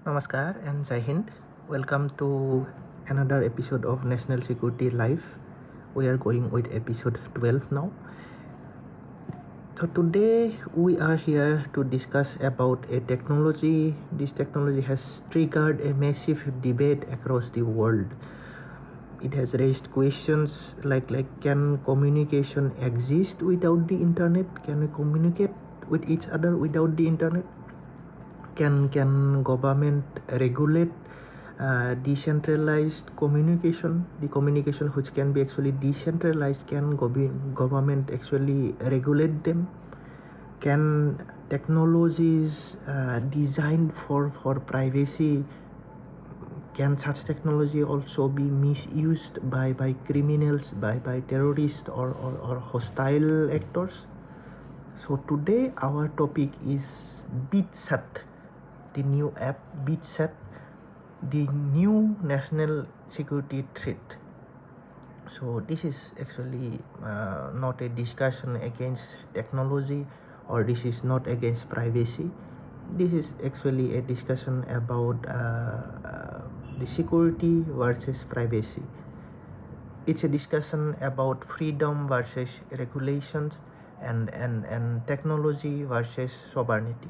Namaskar and Jai Hind. Welcome to another episode of National Security Live. We are going with episode 12 now. So today we are here to discuss about a technology. This technology has triggered a massive debate across the world. It has raised questions like can communication exist without the internet? Can we communicate with each other without the internet? Can government regulate decentralized communication, the communication which can be actually decentralized? Can government actually regulate them? Can technologies designed for privacy, can such technology also be misused by criminals, by terrorists or hostile actors? So today our topic is BitChat, the new app BitChat, the new national security threat. So this is actually not a discussion against technology, or this is not against privacy. This is actually a discussion about the security versus privacy. It's a discussion about freedom versus regulations, and technology versus sovereignty.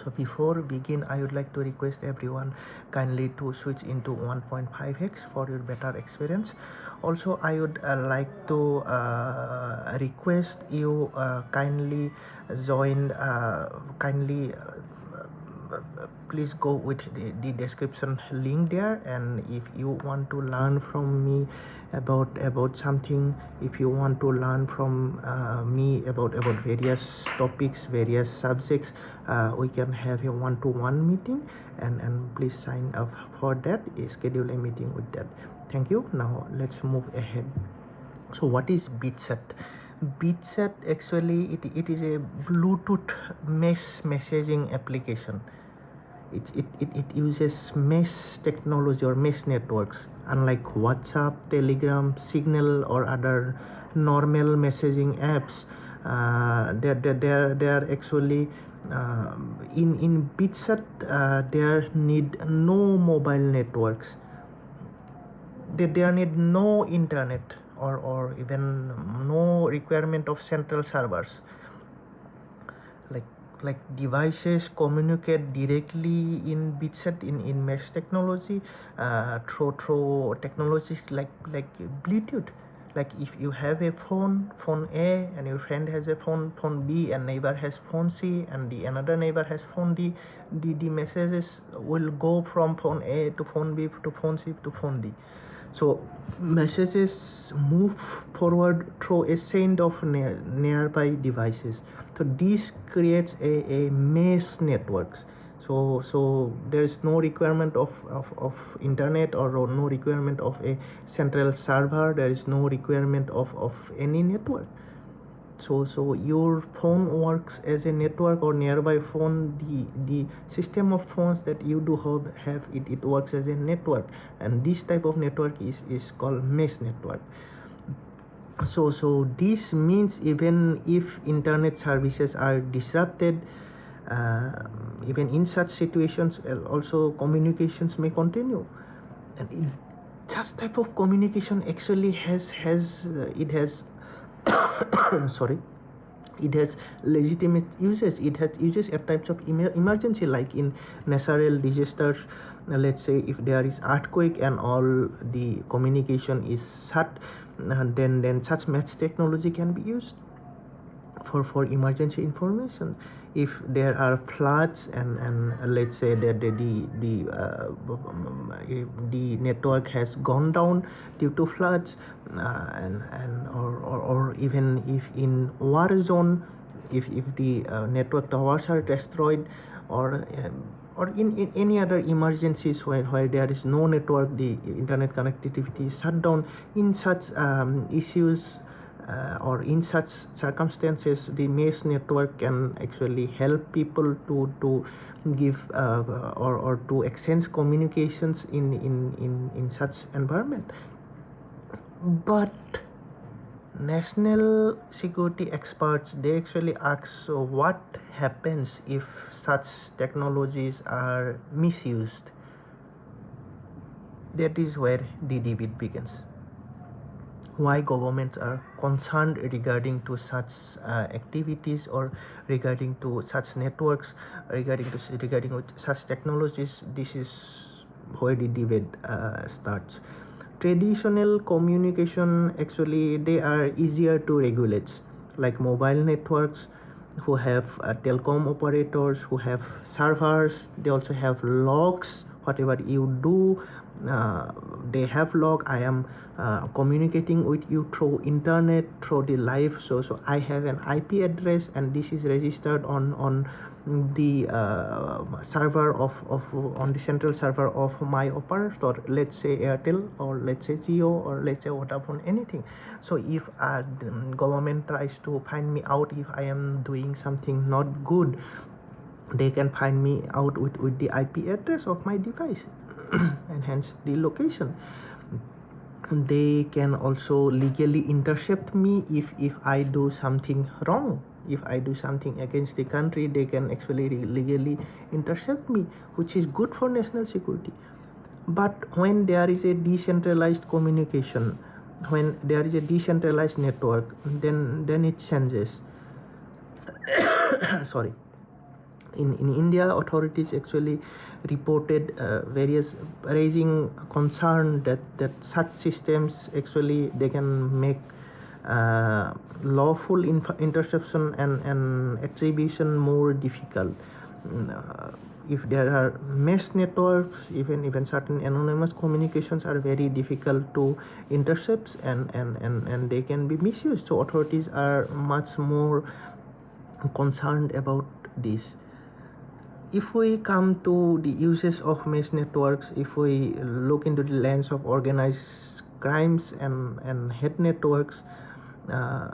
So before we begin, I would like to request everyone kindly to switch into 1.5x for your better experience. Also, I would like to request you kindly join, please go with the description link there. And if you want to learn from me about something, if you want to learn from me about various topics, various subjects, we can have a one-to-one meeting, and please sign up for that. Schedule a meeting with that. Thank you. Now let's move ahead. So what is BitChat? BitChat actually it is a Bluetooth mesh messaging application. It uses mesh technology or mesh networks. Unlike WhatsApp, Telegram, Signal, or other normal messaging apps, they are actually in BitChat. There need no mobile networks. There need no internet, or even no requirement of central servers. Like devices communicate directly in BitChat in mesh technology through technologies like Bluetooth. Like if you have a phone A, and your friend has a phone B, and neighbor has phone C, and the another neighbor has phone D, the messages will go from phone A to phone B to phone C to phone D. So messages move forward through a chain of nearby devices. So this creates a mesh networks. So there is no requirement of internet, or no requirement of a central server. There is no requirement of any network. So your phone works as a network, or nearby phone, the system of phones that you do have it works as a network. And this type of network is called mesh network. So this means even if internet services are disrupted, even in such situations, also communications may continue. And such type of communication actually has sorry, it has legitimate uses. It has uses at types of emergency, like in natural disasters. Let's say if there is earthquake and all the communication is shut, then such mesh technology can be used for emergency information. If there are floods, and let's say that the network has gone down due to floods, or even if in war zone, if the network towers are destroyed, or in any other emergencies where there is no network, the internet connectivity is shut down. In such issues, or in such circumstances, the mesh network can actually help people to give or to exchange communications in such environment. But national security experts, they actually ask, so what happens if such technologies are misused? That is where the debate begins. Why governments are concerned regarding to such activities, or regarding to such networks, regarding with such technologies. This is where the debate starts. Traditional communication, actually they are easier to regulate, like mobile networks, who have telecom operators, who have servers. They also have logs. Whatever you do, uh, they have log. I am communicating with you through internet, through the live. So I have an IP address, and this is registered on the server of on the central server of my operator, let's say Airtel, or let's say Jio, or let's say Vodafone, anything. So if government tries to find me out, if I am doing something not good, they can find me out with the IP address of my device and hence the location. They can also legally intercept me if I do something wrong. If I do something against the country, they can actually legally intercept me, which is good for national security. But when there is a decentralized communication, when there is a decentralized network, then it changes. Sorry. In India, authorities actually reported various raising concern that such systems actually they can make lawful interception and attribution more difficult. If there are mesh networks, even certain anonymous communications are very difficult to intercept, and they can be misused. So authorities are much more concerned about this. If we come to the uses of mesh networks, if we look into the lens of organized crimes and hate networks, uh,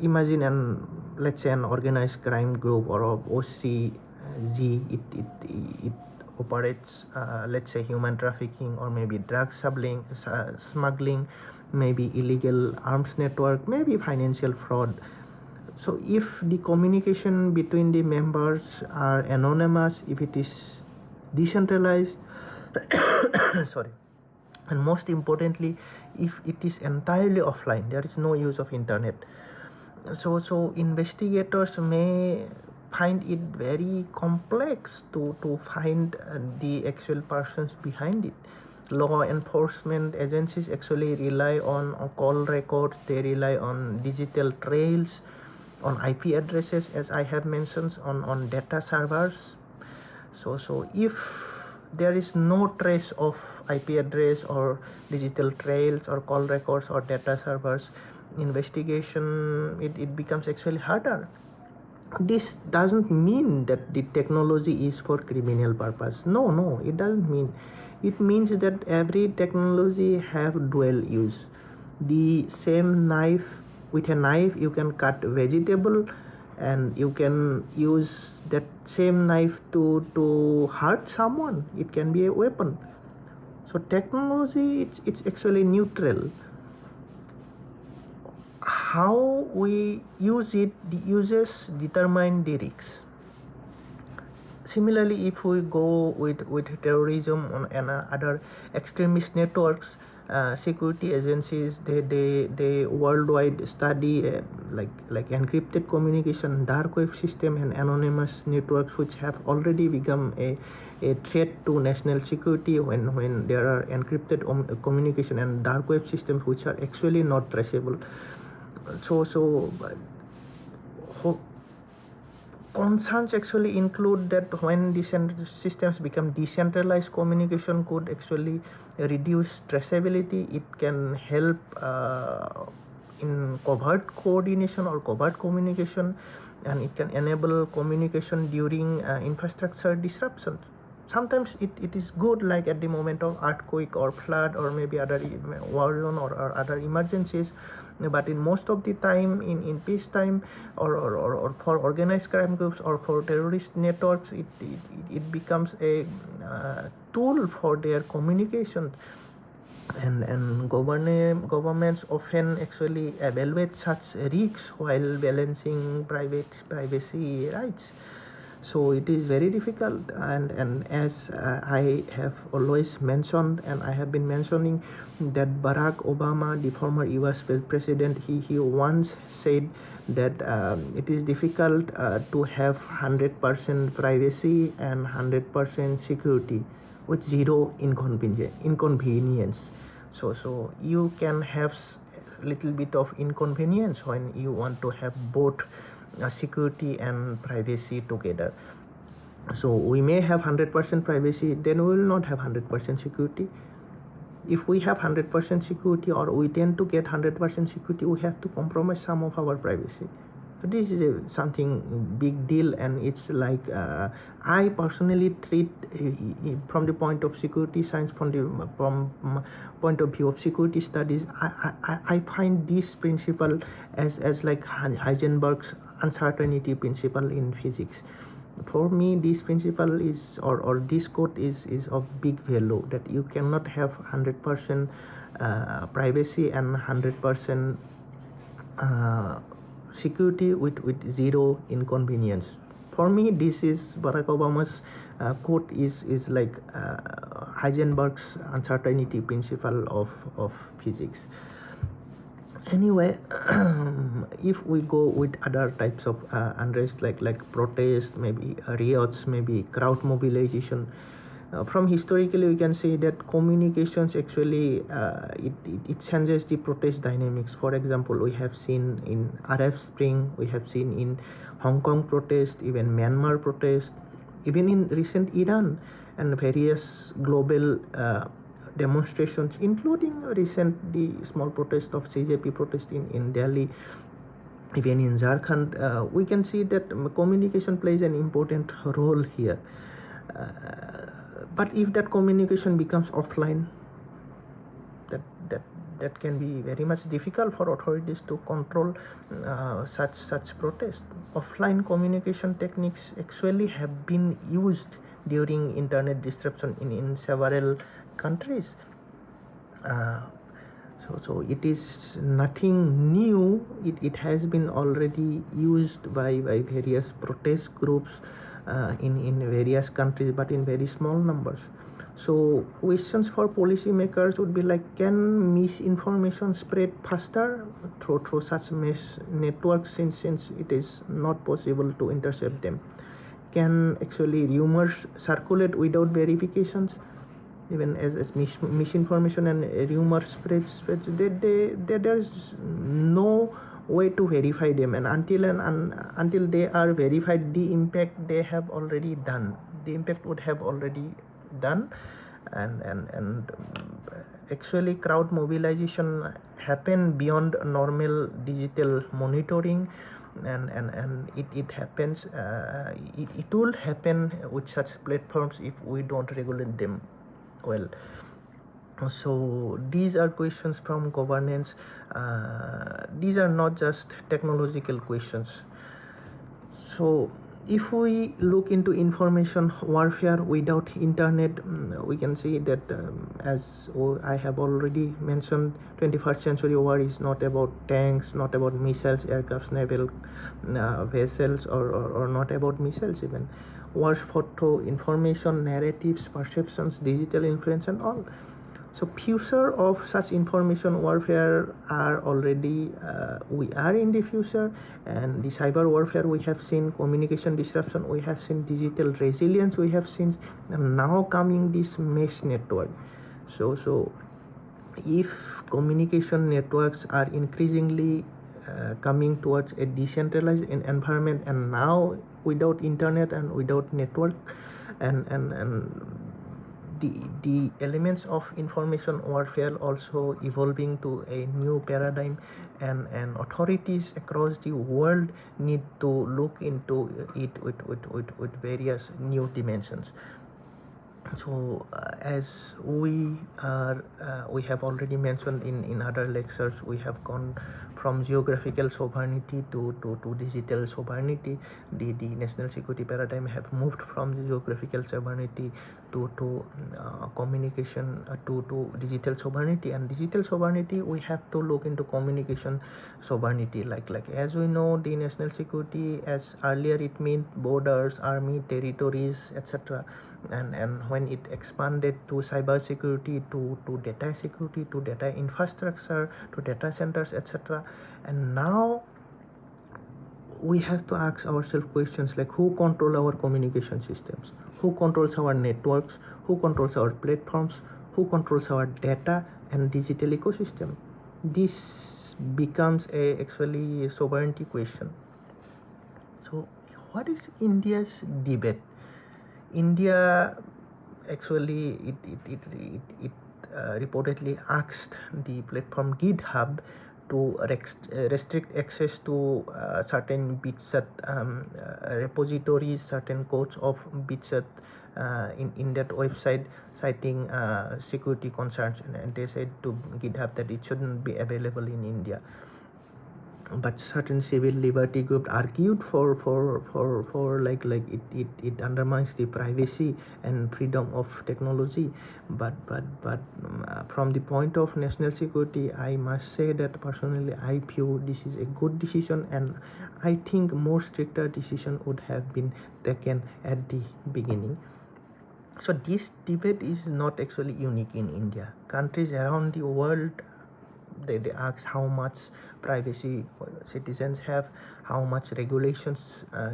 imagine let's say an organized crime group or of OCZ. It operates, let's say, human trafficking, or maybe drug smuggling, maybe illegal arms network, maybe financial fraud. So if the communication between the members are anonymous, if it is decentralized, sorry, and most importantly, if it is entirely offline, there is no use of internet. So investigators may find it very complex to find the actual persons behind it. Law enforcement agencies actually rely on call records, they rely on digital trails, on IP addresses, as I have mentioned, on data servers. So if there is no trace of IP address or digital trails or call records or data servers, investigation, it becomes actually harder. This doesn't mean that the technology is for criminal purpose. No, it doesn't mean. It means that every technology have dual use. The same knife, with a knife you can cut vegetable, and you can use that same knife to hurt someone. It can be a weapon. So technology, it's actually neutral. How we use it, the uses determine the risks. Similarly, if we go with terrorism and other extremist networks, security agencies, they worldwide study like encrypted communication, dark web system, and anonymous networks, which have already become a threat to national security when there are encrypted communication and dark web systems which are actually not traceable. So concerns actually include that when systems become decentralized, communication could actually reduce traceability. It can help in covert coordination or covert communication, and it can enable communication during infrastructure disruptions. Sometimes it is good, like at the moment of earthquake or flood, or maybe other war zone, or other emergencies. But in most of the time, in peacetime, or for organized crime groups or for terrorist networks, it becomes a tool for their communication. and governments often actually evaluate such risks while balancing privacy rights. So it is very difficult, and as I have always mentioned, and I have been mentioning, that Barack Obama, the former US president, he once said that it is difficult to have 100% privacy and 100% security with zero inconvenience. So you can have little bit of inconvenience when you want to have both security and privacy together. So we may have 100% privacy, then we will not have 100% security. If we have 100% security, or we tend to get 100% security, we have to compromise some of our privacy. So this is something big deal, and it's like I personally treat from the point of security science, from point of view of security studies. I find this principle as like Heisenberg's uncertainty principle in physics. For me, this principle is, or this quote is of big value, that you cannot have 100% privacy and 100% security with zero inconvenience. For me, this is Barack Obama's quote is like Heisenberg's uncertainty principle of physics. Anyway, if we go with other types of unrest, like protest, maybe riots, maybe crowd mobilization, from historically we can say that communications actually it changes the protest dynamics. For example, we have seen in Arab Spring, we have seen in Hong Kong protest, even Myanmar protest, even in recent Iran, and various global demonstrations, including recent the small protest of CJP protest in Delhi, even in Jharkhand. We can see that communication plays an important role here. But if that communication becomes offline, that that that can be very much difficult for authorities to control such protest. Offline communication techniques actually have been used during internet disruption in several countries. Uh, so it is nothing new. It has been already used by various protest groups in various countries, but in very small numbers. So questions for policymakers would be like, can misinformation spread faster through such mesh networks, since it is not possible to intercept them? Can actually rumors circulate without verifications? Even as misinformation and rumors spreads, there's no way to verify them, and until they are verified, the impact they have already done, the impact would have already done. And actually crowd mobilization happen beyond normal digital monitoring, and it happens, it will happen with such platforms if we don't regulate them well. So these are questions from governance. These are not just technological questions. So if we look into information warfare without internet, we can see that as I have already mentioned, 21st century war is not about tanks, not about missiles, aircrafts, naval vessels, or not about missiles even. Wars fought through information, narratives, perceptions, digital influence, and all. So future of such information warfare are already, we are in the future, and the cyber warfare we have seen, communication disruption we have seen, digital resilience we have seen, and now coming this mesh network. So if communication networks are increasingly coming towards a decentralized environment, and now without internet and without network, and the elements of information warfare also evolving to a new paradigm, and authorities across the world need to look into it with various new dimensions. So as we have already mentioned in other lectures, we have gone from geographical sovereignty to digital sovereignty. The national security paradigm have moved from the geographical sovereignty to communication to digital sovereignty. And digital sovereignty, we have to look into communication sovereignty. Like as we know, the national security, as earlier it meant borders, army, territories, etc. And when it expanded to cyber security, to data security, to data infrastructure, to data centers, etc. And now we have to ask ourselves questions like, who control our communication systems, who controls our networks, who controls our platforms, who controls our data and digital ecosystem. This becomes a actually a sovereignty question. So what is India's debate? India actually reportedly asked the platform GitHub to restrict access to certain BitChat repositories, certain codes of BitChat in that website, citing security concerns, and they said to GitHub that it shouldn't be available in India. But certain civil liberty groups argued for it undermines the privacy and freedom of technology. But from the point of national security, I must say that personally I view this is a good decision, and I think more stricter decision would have been taken at the beginning. So this debate is not actually unique in India. Countries around the world, they ask how much privacy citizens have, how much regulations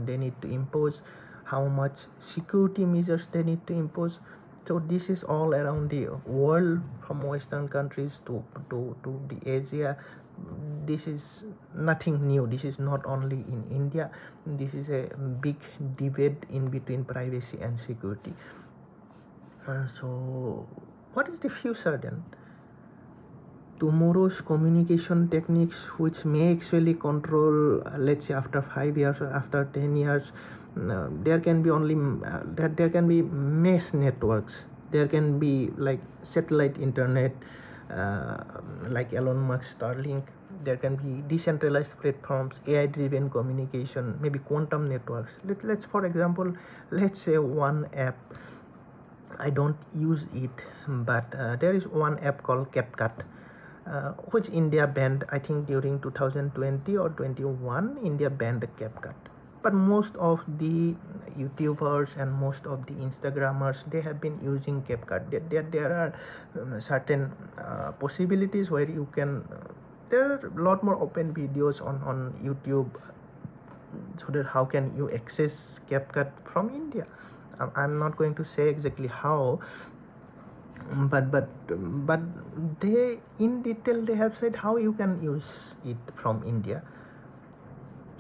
they need to impose, how much security measures they need to impose. So this is all around the world, from Western countries to the Asia. This is nothing new. This is not only in India. This is a big debate in between privacy and security. So what is the future then? Tomorrow's communication techniques, which may actually control, let's say after 5 years or after 10 years, there can be only that there can be mesh networks, there can be like satellite internet, like Elon Musk Starlink. There can be decentralized platforms, AI driven communication, maybe quantum networks. Let's for example, let's say one app, I don't use it, but there is one app called CapCut, which India banned, I think during 2020 or 21. India banned the CapCut. But most of the YouTubers and most of the Instagrammers, they have been using CapCut. There are certain possibilities where you can. There are a lot more open videos on YouTube, so that how can you access CapCut from India. I'm not going to say exactly how, but they in detail they have said how you can use it from India.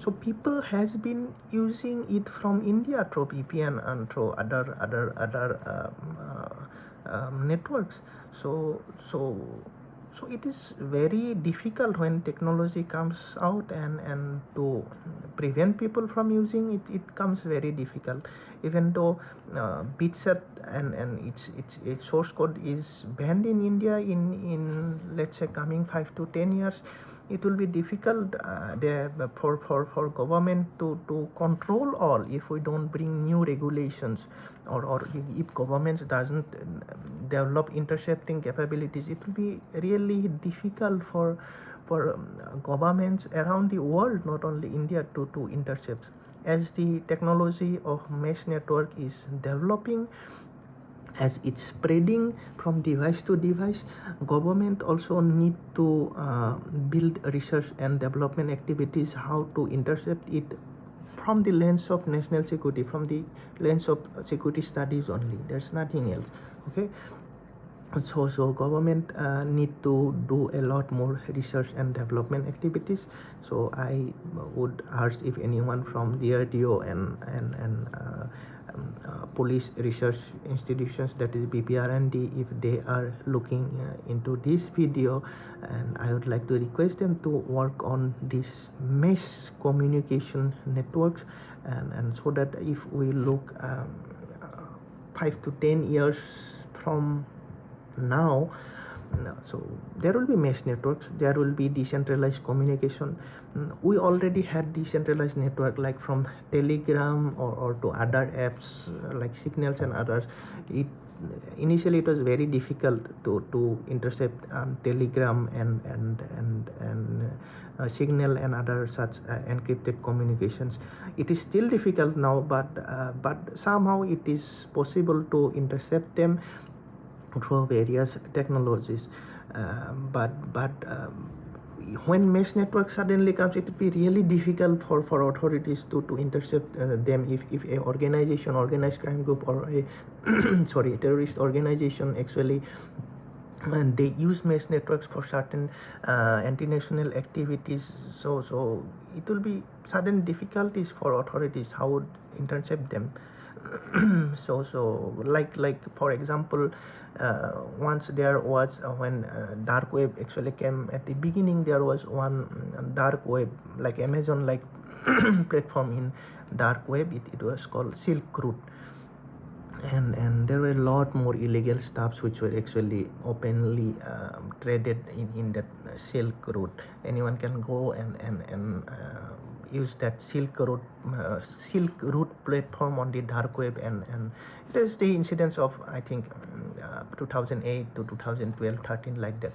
So people has been using it from India through VPN and through other networks. So so so it is very difficult when technology comes out, and to prevent people from using it, it comes very difficult. Even though BitChat and its source code is banned in India in let's say coming 5 to 10 years, it will be difficult for government to control all if we don't bring new regulations, or if governments doesn't develop intercepting capabilities. It will be really difficult for governments around the world, not only India, to intercept. As the technology of mesh network is developing, as it's spreading from device to device, government also need to build research and development activities how to intercept it from the lens of national security, from the lens of security studies only. There's nothing else. Okay. So government need to do a lot more research and development activities. So I would urge if anyone from DRDO and police research institutions, that is BPRND, if they are looking into this video, and I would like to request them to work on this mesh communication networks, and so that if we look 5 to 10 years from now. So there will be mesh networks, there will be decentralized communication. We already had decentralized network like from Telegram or to other apps like Signals and others. It initially it was very difficult to intercept Telegram and Signal and other such encrypted communications. It is still difficult now, but somehow it is possible to intercept them through various technologies. But when mesh network suddenly comes, it will be really difficult for authorities to intercept them. If a organization, organized crime group, or a sorry, terrorist organization actually and they use mesh networks for certain anti-national activities, so it will be sudden difficulties for authorities how would intercept them. So like for example, once there was when dark web actually came at the beginning, there was one dark web like Amazon like platform in dark web. It was called Silk Route, and there were a lot more illegal stuffs which were actually openly traded in that Silk Route. Anyone can go and use that Silk Route platform on the dark web, and it is the incidents of I think 2008 to 2012 13 like that.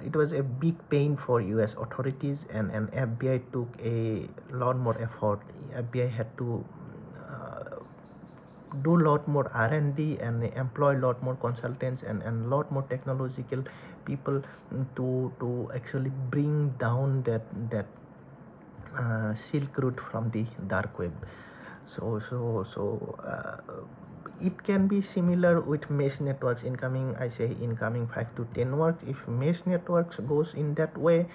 It was a big pain for US authorities, and FBI took a lot more effort. FBI had to do a lot more R&D and employ a lot more consultants and lot more technological people to actually bring down that Silk Route from the dark web. So it can be similar with mesh networks incoming. I say incoming 5 to 10 works. If mesh networks goes in that way,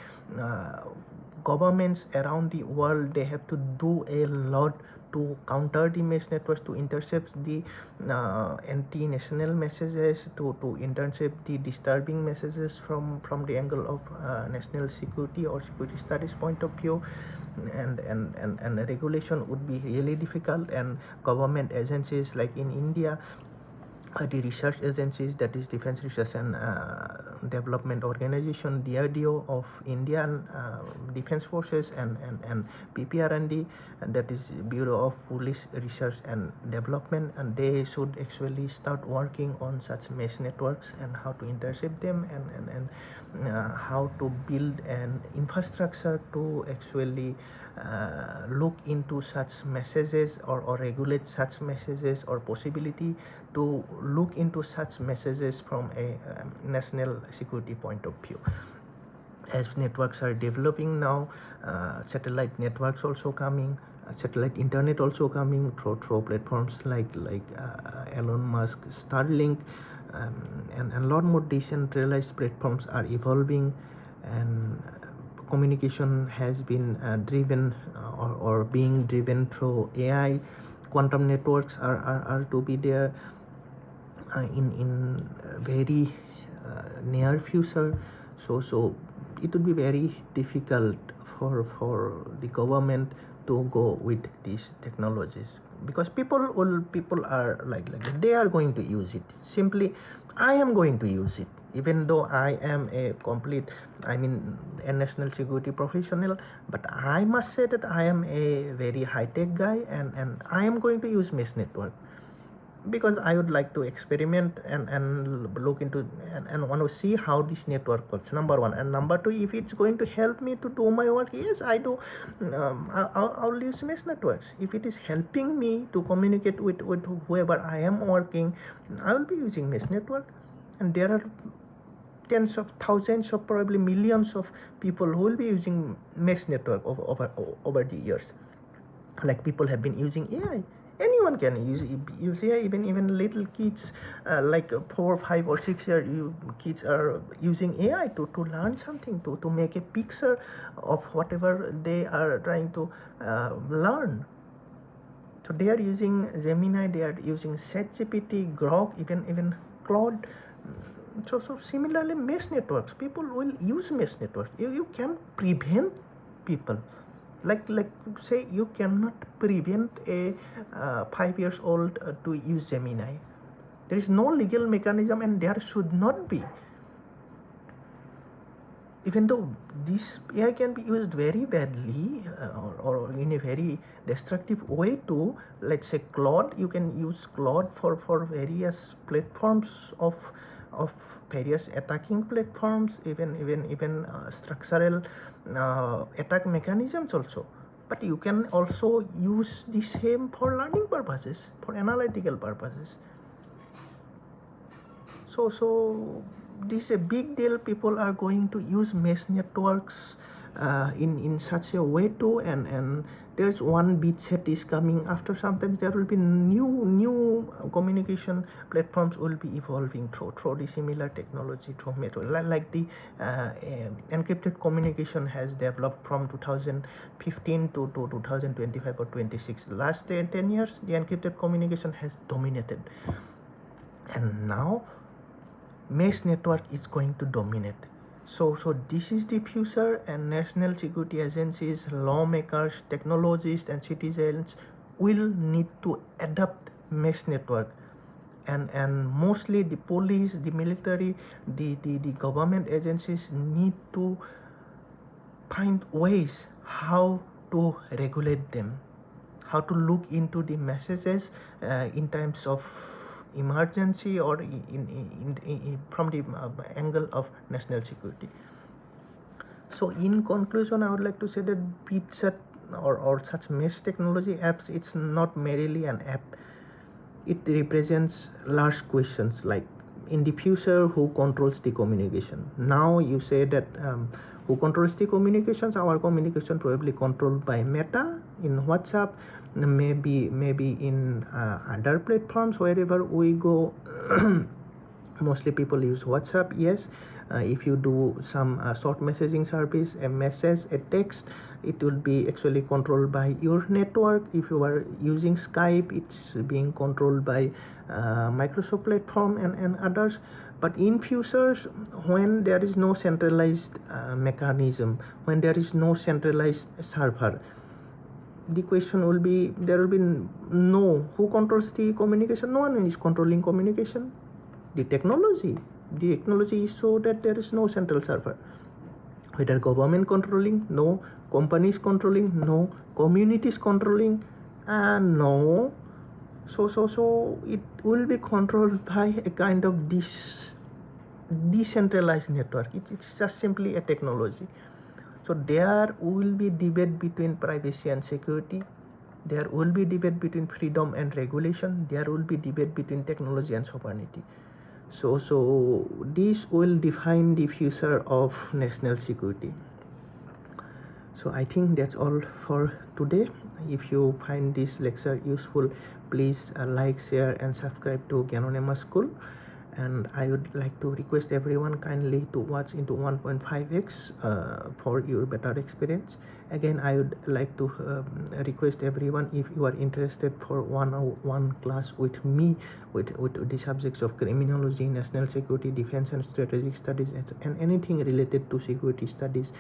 governments around the world, they have to do a lot to counter the mesh networks, to intercept the anti-national messages, to intercept the disturbing messages from the angle of national security or security studies point of view. And regulation would be really difficult, and government agencies like in India, the research agencies, that is Defense Research and Development Organization, DRDO of Indian Defense Forces, and PPRND, and that is Bureau of Police Research and Development, and they should actually start working on such mesh networks and how to intercept them, and how to build an infrastructure to actually look into such messages, or regulate such messages, or possibility to look into such messages from a national security point of view. As networks are developing now, satellite networks also coming, satellite internet also coming through platforms like Elon Musk Starlink, and a lot more decentralized platforms are evolving, and communication has been driven or being driven through AI. Quantum networks are to be there in very near future. So it would be very difficult for the government to go with these technologies, because people are like they are going to use it. Simply, I am going to use it, even though I am a complete, I mean, a national security professional, but I must say that I am a very high-tech guy, and I am going to use mesh network, because I would like to experiment and look into and want to see how this network works, number one. And number two, if it's going to help me to do my work, yes, I do. I'll use mesh networks. If it is helping me to communicate with whoever I am working, I will be using mesh network. And there are tens of thousands of probably millions of people who will be using mesh network over the years. Like people have been using AI. Anyone can use AI. Even little kids, like 4, 5, or 6 year kids are using AI to learn something, to make a picture of whatever they are trying to learn. So they are using Gemini, they are using ChatGPT, Grok, even Claude. So similarly, mesh networks, people will use mesh networks. You can prevent people Like say you cannot prevent a 5 years old to use Gemini. There is no legal mechanism, and there should not be. Even though this AI can be used very badly or in a very destructive way too, let's say Claude, you can use Claude for various platforms of various attacking platforms, even structural attack mechanisms also. But you can also use the same for learning purposes, for analytical purposes. So this is a big deal. People are going to use mesh networks in such a way too, and there's one BitChat is coming after. Sometimes there will be new communication platforms will be evolving through the similar technology, through method, like the encrypted communication has developed from 2015 to 2025 or 26. Last 10 years the encrypted communication has dominated, and now mesh network is going to dominate. So this is the future, and national security agencies, lawmakers, technologists, and citizens will need to adopt mesh network. And mostly the police, the military, the government agencies need to find ways how to regulate them, how to look into the messages in times of emergency or from the angle of national security. So in conclusion, I would like to say that BitChat or such mesh technology apps, it's not merely an app. It represents large questions like, in the future, who controls the communication? Now you say that who controls the communications? Our communication probably controlled by Meta in WhatsApp, maybe in other platforms wherever we go. Mostly people use WhatsApp. Yes, if you do some short messaging service, a message, a text, it will be actually controlled by your network. If you are using Skype, it's being controlled by Microsoft platform and others. But in futures, when there is no centralized mechanism, when there is no centralized server, the question will be, there will be no, who controls the communication? No one is controlling communication. The technology is so that there is no central server. Whether government controlling? No. Companies controlling? No. Communities controlling? No. So it will be controlled by a kind of decentralized network. It's just simply a technology. So there will be debate between privacy and security. There will be debate between freedom and regulation. There will be debate between technology and sovereignty. So this will define the future of national security. So I think that's all for today. If you find this lecture useful, please like, share, and subscribe to Gyanonymous School. And I would like to request everyone kindly to watch into 1.5x for your better experience. Again, I would like to request everyone, if you are interested for one class with me with the subjects of criminology, national security, defense and strategic studies, and anything related to security studies,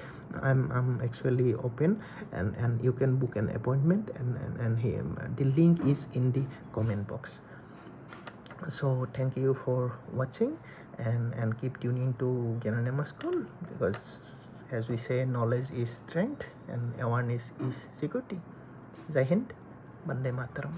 I'm actually open, and you can book an appointment, and the link is in the comment box. So thank you for watching, and keep tuning to Gyanonymous School, because as we say, knowledge is strength and awareness is security. Jai Hind, Bande Mataram.